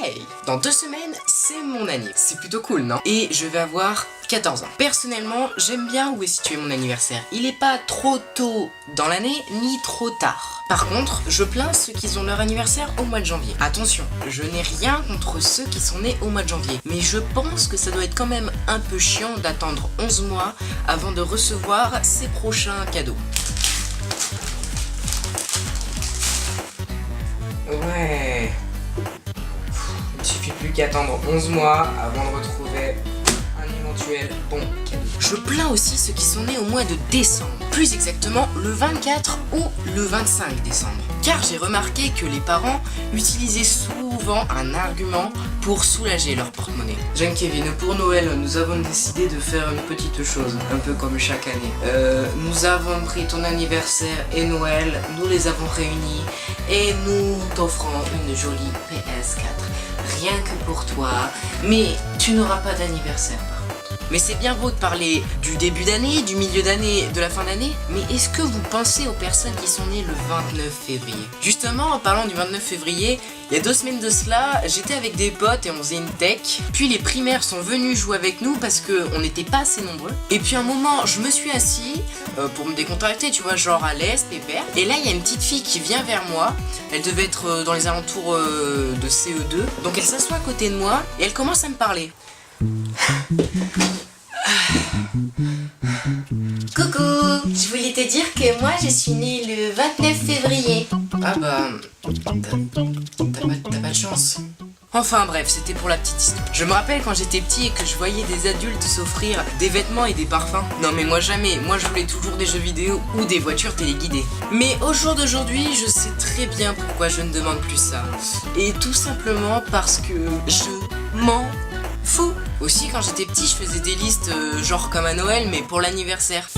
Hey! Dans 2 semaines, c'est mon anniversaire. C'est plutôt cool, non? Et je vais avoir 14 ans. Personnellement, j'aime bien où est situé mon anniversaire. Il est pas trop tôt dans l'année, ni trop tard. Par contre, je plains ceux qui ont leur anniversaire au mois de janvier. Attention, je n'ai rien contre ceux qui sont nés au mois de janvier. Mais je pense que ça doit être quand même un peu chiant d'attendre 11 mois avant de recevoir ses prochains cadeaux. Ouais... Il suffit plus qu'attendre 11 mois avant de retrouver un éventuel bon cadeau. Je plains aussi ceux qui sont nés au mois de décembre, plus exactement le 24 ou le 25 décembre. Car j'ai remarqué que les parents utilisaient souvent un argument pour soulager leur porte-monnaie. Jeanne Kevin, pour Noël, nous avons décidé de faire une petite chose, un peu comme chaque année. Nous avons pris ton anniversaire et Noël, nous les avons réunis et nous t'offrons une jolie PS4. Rien que pour toi, mais tu n'auras pas d'anniversaire par contre. Mais c'est bien beau de parler du début d'année, du milieu d'année, de la fin d'année, mais est-ce que vous pensez aux personnes qui sont nées le 29 février? Justement, en parlant du 29 février, il y a 2 semaines de cela, j'étais avec des potes et on faisait une tech, puis les primaires sont venus jouer avec nous parce qu'on n'était pas assez nombreux, et puis à un moment, je me suis assis pour me décontracter, tu vois, genre à l'aise, pépère, et là il y a une petite fille qui vient vers moi, elle devait être dans les alentours de CE2, donc elle s'assoit à côté de moi et elle commence à me parler. Coucou, je voulais te dire que moi je suis née le 29 février. Ah bah... T'as pas de chance. Enfin bref, c'était pour la petite histoire. Je me rappelle quand j'étais petit et que je voyais des adultes s'offrir des vêtements et des parfums. Non mais moi jamais, moi je voulais toujours des jeux vidéo ou des voitures téléguidées. Mais au jour d'aujourd'hui, je sais très bien pourquoi je ne demande plus ça. Et tout simplement parce que je m'en fous. Aussi quand j'étais petit, je faisais des listes genre comme à Noël mais pour l'anniversaire.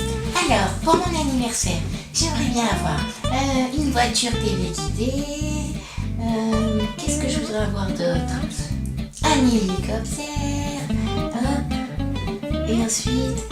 Alors, pour mon anniversaire, j'aimerais bien avoir une voiture téléguidée. Qu'est-ce que je voudrais avoir d'autre? Un hélicoptère. Et ensuite,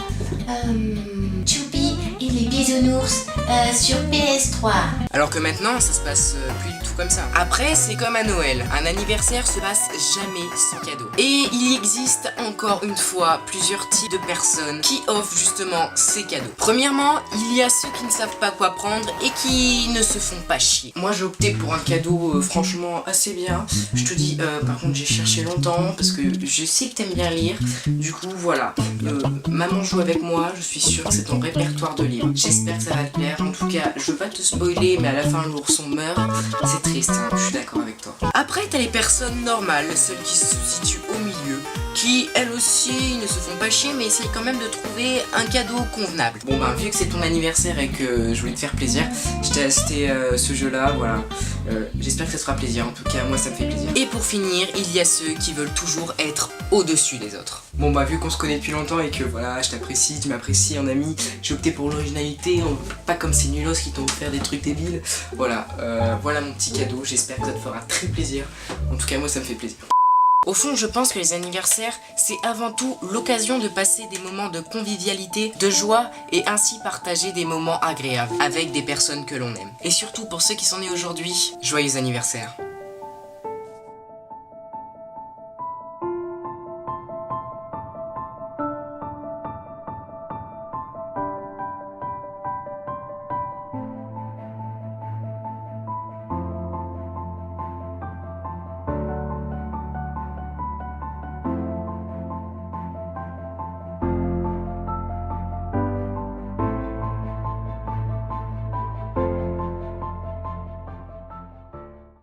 Choupi et les bisounours sur PS3. Alors que maintenant, ça se passe plus du tout comme ça. Après, c'est comme à Noël. Un anniversaire se passe jamais sans cadeau. Et il existe encore une fois plusieurs types de personnes qui offrent justement ces cadeaux. Premièrement, il y a ceux qui ne savent pas quoi prendre et qui ne se font pas chier. Moi, j'ai opté pour un cadeau franchement assez bien. Je te dis, par contre, j'ai cherché longtemps parce que je sais que t'aimes bien lire. Du coup, voilà. Maman joue avec moi, je suis sûre que c'est ton répertoire de livres. J'espère que ça va te plaire. En tout cas, je vais pas te spoiler, mais à la fin, l'ourson meurt. C'est triste, hein, je suis d'accord avec toi. Après, t'as les personnes normales, celles qui se situent au milieu, qui, elles aussi, ne se font pas chier, mais essayent quand même de trouver un cadeau convenable. Bon, ben, vu que c'est ton anniversaire et que je voulais te faire plaisir, je t'ai acheté ce jeu-là, voilà. J'espère que ça te fera plaisir, en tout cas, moi, ça me fait plaisir. Et pour finir, il y a ceux qui veulent toujours être au-dessus des autres. Bon, bah, vu qu'on se connaît depuis longtemps et que, voilà, je t'apprécie, tu m'apprécies en ami, j'ai opté pour l'originalité, pas comme ces nulos qui t'ont offert des trucs débiles. Voilà, voilà mon petit cadeau, j'espère que ça te fera très plaisir. En tout cas, moi, ça me fait plaisir. Au fond, je pense que les anniversaires, c'est avant tout l'occasion de passer des moments de convivialité, de joie et ainsi partager des moments agréables avec des personnes que l'on aime. Et surtout pour ceux qui sont nés aujourd'hui, joyeux anniversaire.